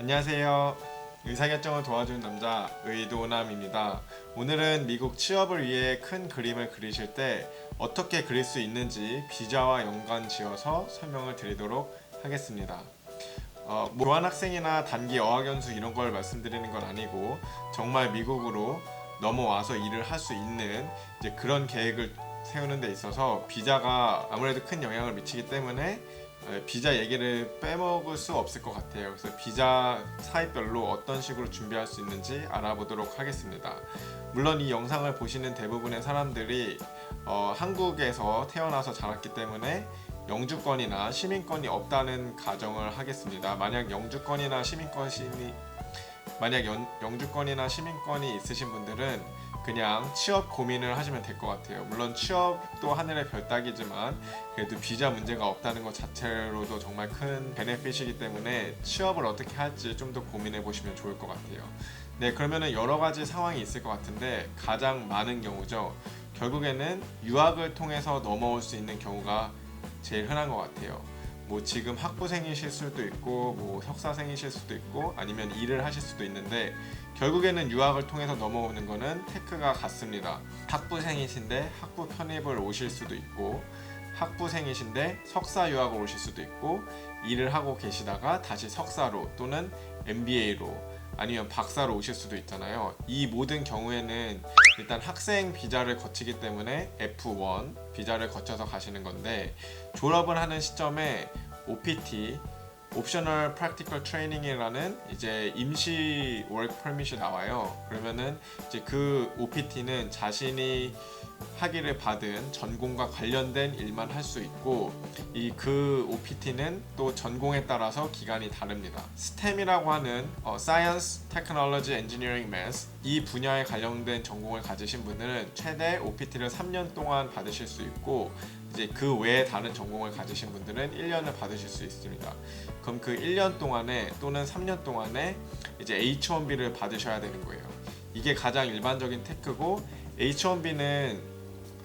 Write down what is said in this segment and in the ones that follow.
안녕하세요. 의사결정을 도와주는 남자 의도남입니다. 오늘은 미국 취업을 위해 큰 그림을 그리실 때 어떻게 그릴 수 있는지 비자와 연관 지어서 설명을 드리도록 하겠습니다. 교환학생이나 단기 어학연수 이런 걸 말씀드리는 건 아니고 정말 미국으로 넘어와서 일을 할 수 있는 이제 그런 계획을 세우는 데 있어서 비자가 아무래도 큰 영향을 미치기 때문에 비자 얘기를 빼먹을 수 없을 것 같아요. 그래서 비자 사입별로 어떤 식으로 준비할 수 있는지 알아보도록 하겠습니다. 물론 이 영상을 보시는 대부분의 사람들이 한국에서 태어나서 자랐기 때문에 영주권이나 시민권이 없다는 가정을 하겠습니다. 만약 영주권이나 시민권이 있으신 분들은 그냥 취업 고민을 하시면 될 것 같아요. 물론 취업도 하늘의 별 따기지만 그래도 비자 문제가 없다는 것 자체로도 정말 큰 베네핏이기 때문에 취업을 어떻게 할지 좀 더 고민해 보시면 좋을 것 같아요. 네, 그러면은 여러 가지 상황이 있을 것 같은데 가장 많은 경우죠. 결국에는 유학을 통해서 넘어올 수 있는 경우가 제일 흔한 것 같아요. 뭐 지금 학부생이실 수도 있고 뭐 석사생이실 수도 있고 아니면 일을 하실 수도 있는데 결국에는 유학을 통해서 넘어오는 거는 테크가 같습니다. 학부생이신데 학부 편입을 오실 수도 있고 학부생이신데 석사 유학을 오실 수도 있고 일을 하고 계시다가 다시 석사로 또는 MBA로 아니면 박사로 오실 수도 있잖아요. 이 모든 경우에는 일단 학생 비자를 거치기 때문에 F1 비자를 거쳐서 가시는 건데 졸업을 하는 시점에 OPT 옵셔널 프랙티컬 트레이닝이라는 이제 임시 워크 퍼밋이 나와요. 그러면은 이제 그 OPT는 자신이 학위를 받은 전공과 관련된 일만 할 수 있고 그 OPT는 또 전공에 따라서 기간이 다릅니다. STEM이라고 하는 Science, Technology, Engineering, Math 이 분야에 관련된 전공을 가지신 분들은 최대 OPT를 3년 동안 받으실 수 있고 이제 그 외에 다른 전공을 가지신 분들은 1년을 받으실 수 있습니다. 그럼 그 1년 동안에 또는 3년 동안에 이제 H1B를 받으셔야 되는 거예요. 이게 가장 일반적인 테크고 H1B는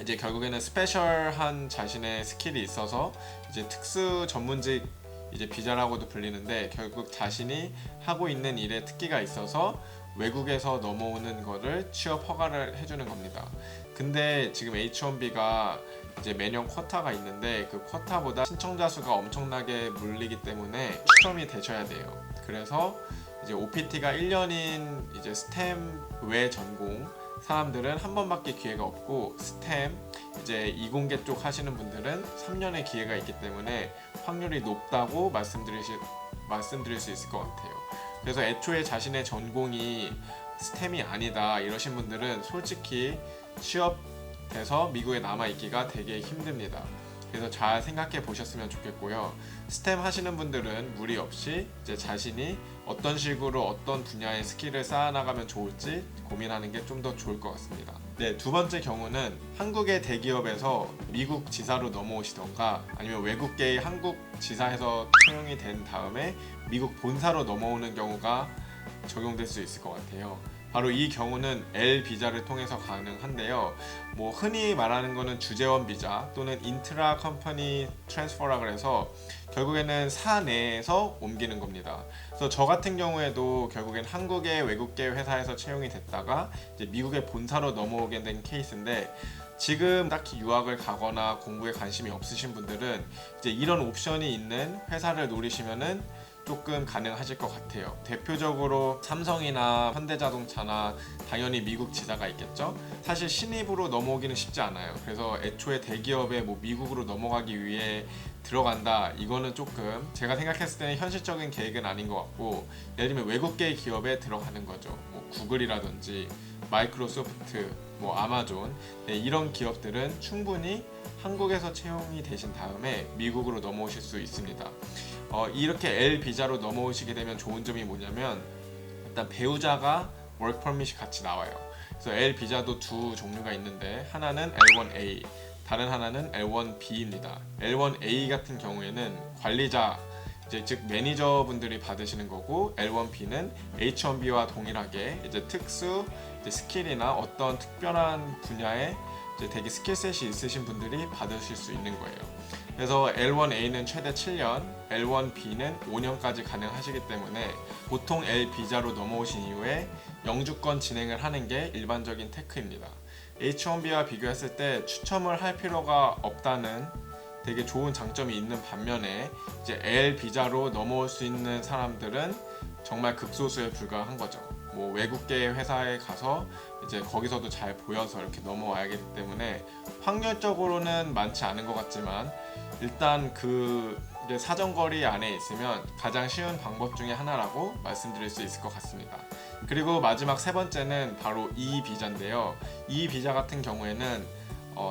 이제 결국에는 스페셜한 자신의 스킬이 있어서 이제 특수 전문직 이제 비자라고도 불리는데 결국 자신이 하고 있는 일에 특기가 있어서 외국에서 넘어오는 거를 취업 허가를 해주는 겁니다. 근데 지금 H1B가 이제 매년 쿼타가 있는데 그 쿼타보다 신청자 수가 엄청나게 몰리기 때문에 추첨이 되셔야 돼요. 그래서 이제 OPT가 1년인 이제 스템 외 전공 사람들은 한 번밖에 기회가 없고 스템 이제 이공계 쪽 하시는 분들은 3년의 기회가 있기 때문에 확률이 높다고 말씀드릴 수 있을 것 같아요. 그래서 애초에 자신의 전공이 스템이 아니다 이러신 분들은 솔직히 취업돼서 미국에 남아있기가 되게 힘듭니다. 그래서 잘 생각해 보셨으면 좋겠고요. 스템 하시는 분들은 무리 없이 이제 자신이 어떤 식으로 어떤 분야의 스킬을 쌓아나가면 좋을지 고민하는 게 좀 더 좋을 것 같습니다. 네, 두 번째 경우는 한국의 대기업에서 미국 지사로 넘어오시던가 아니면 외국계의 한국 지사에서 채용이 된 다음에 미국 본사로 넘어오는 경우가 적용될 수 있을 것 같아요. 바로 이 경우는 L 비자를 통해서 가능한데요. 뭐 흔히 말하는 거는 주재원 비자 또는 인트라 컴퍼니 트랜스퍼라 그래서 결국에는 사내에서 옮기는 겁니다. 그래서 저 같은 경우에도 결국엔 한국의 외국계 회사에서 채용이 됐다가 이제 미국의 본사로 넘어오게 된 케이스인데 지금 딱히 유학을 가거나 공부에 관심이 없으신 분들은 이제 이런 옵션이 있는 회사를 노리시면은 조금 가능하실 것 같아요. 대표적으로 삼성이나 현대자동차나 당연히 미국 지사가 있겠죠. 사실 신입으로 넘어오기는 쉽지 않아요. 그래서 애초에 대기업에 뭐 미국으로 넘어가기 위해 들어간다 이거는 조금 제가 생각했을 때는 현실적인 계획은 아닌 것 같고 예를 들면 외국계 기업에 들어가는 거죠. 뭐 구글이라든지 마이크로소프트, 뭐 아마존 이런 기업들은 충분히 한국에서 채용이 되신 다음에 미국으로 넘어오실 수 있습니다. 이렇게 L 비자로 넘어오시게 되면 좋은 점이 뭐냐면 일단 배우자가 워크 퍼밋이 같이 나와요. 그래서 L 비자도 두 종류가 있는데 하나는 L1A, 다른 하나는 L1B입니다. L1A 같은 경우에는 관리자 즉 매니저분들이 받으시는 거고 L1B는 H1B와 동일하게 이제 특수 스킬이나 어떤 특별한 분야에 되게 스킬셋이 있으신 분들이 받으실 수 있는 거예요. 그래서 L1A는 최대 7년, L1B는 5년까지 가능하시기 때문에 보통 L 비자로 넘어오신 이후에 영주권 진행을 하는 게 일반적인 테크입니다. H1B와 비교했을 때 추첨을 할 필요가 없다는 되게 좋은 장점이 있는 반면에 이제 L 비자로 넘어올 수 있는 사람들은 정말 극소수에 불과한 거죠. 뭐 외국계 회사에 가서 이제 거기서도 잘 보여서 이렇게 넘어와야 하기 때문에 확률적으로는 많지 않은 것 같지만 일단 그 이제 사정거리 안에 있으면 가장 쉬운 방법 중에 하나라고 말씀드릴 수 있을 것 같습니다. 그리고 마지막 세 번째는 바로 E 비자인데요. E 비자 같은 경우에는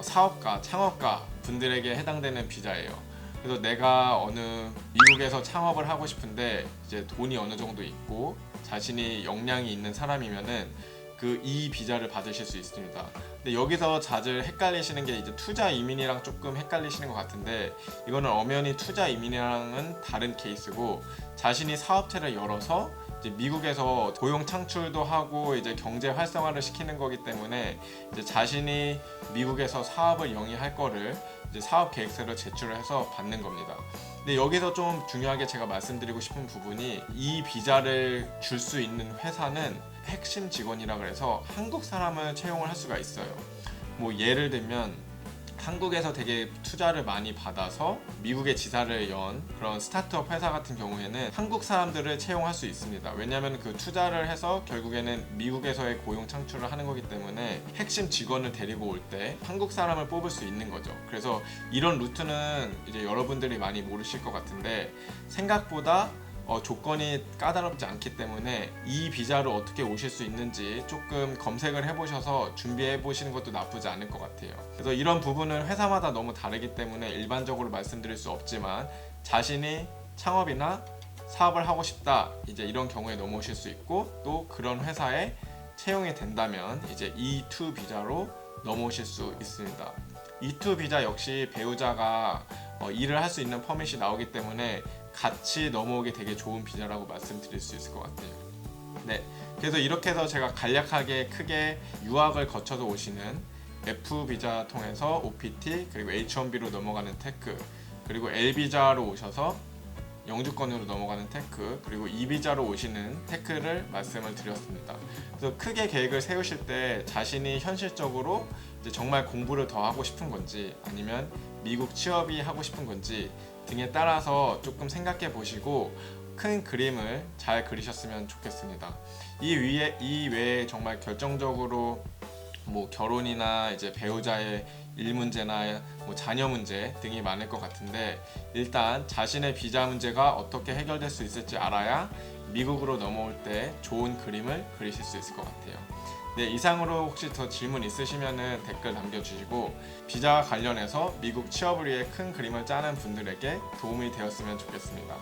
사업가, 창업가 분들에게 해당되는 비자예요. 그래서 내가 어느 미국에서 창업을 하고 싶은데 이제 돈이 어느 정도 있고 자신이 역량이 있는 사람이면은 그 E 비자를 받으실 수 있습니다. 근데 여기서 자주 헷갈리시는 게 이제 투자 이민이랑 조금 헷갈리시는 것 같은데 이거는 엄연히 투자 이민이랑은 다른 케이스고 자신이 사업체를 열어서 이제 미국에서 고용 창출도 하고 이제 경제 활성화를 시키는 거기 때문에 이제 자신이 미국에서 사업을 영위할 거를 이제 사업 계획서를 제출을 해서 받는 겁니다. 근데 여기서 좀 중요하게 제가 말씀드리고 싶은 부분이 이 비자를 줄 수 있는 회사는 핵심 직원이라 그래서 한국 사람을 채용을 할 수가 있어요. 뭐 예를 들면 한국에서 되게 투자를 많이 받아서 미국에 지사를 연 그런 스타트업 회사 같은 경우에는 한국 사람들을 채용할 수 있습니다. 왜냐하면 그 투자를 해서 결국에는 미국에서의 고용 창출을 하는 거기 때문에 핵심 직원을 데리고 올 때 한국 사람을 뽑을 수 있는 거죠. 그래서 이런 루트는 이제 여러분들이 많이 모르실 것 같은데 생각보다 조건이 까다롭지 않기 때문에 이 비자로 어떻게 오실 수 있는지 조금 검색을 해보셔서 준비해 보시는 것도 나쁘지 않을 것 같아요. 그래서 이런 부분은 회사마다 너무 다르기 때문에 일반적으로 말씀드릴 수 없지만 자신이 창업이나 사업을 하고 싶다 이제 이런 경우에 넘어오실 수 있고 또 그런 회사에 채용이 된다면 이제 E2 비자로 넘어오실 수 있습니다. E2 비자 역시 배우자가 일을 할 수 있는 퍼밋이 나오기 때문에 같이 넘어오기 되게 좋은 비자라고 말씀드릴 수 있을 것 같아요. 네, 그래서 이렇게 해서 제가 간략하게 크게 유학을 거쳐서 오시는 F 비자 통해서 OPT 그리고 H1B로 넘어가는 테크 그리고 L 비자로 오셔서 영주권으로 넘어가는 테크 그리고 E 비자로 오시는 테크를 말씀을 드렸습니다. 그래서 크게 계획을 세우실 때 자신이 현실적으로 이제 정말 공부를 더 하고 싶은 건지 아니면 미국 취업이 하고 싶은 건지 등에 따라서 조금 생각해 보시고 큰 그림을 잘 그리셨으면 좋겠습니다. 이 외에 정말 결정적으로 뭐 결혼이나 이제 배우자의 일 문제나 뭐 자녀 문제 등이 많을 것 같은데 일단 자신의 비자 문제가 어떻게 해결될 수 있을지 알아야 미국으로 넘어올 때 좋은 그림을 그리실 수 있을 것 같아요. 네, 이상으로 혹시 더 질문 있으시면 댓글 남겨주시고 비자와 관련해서 미국 취업을 위해 큰 그림을 짜는 분들에게 도움이 되었으면 좋겠습니다.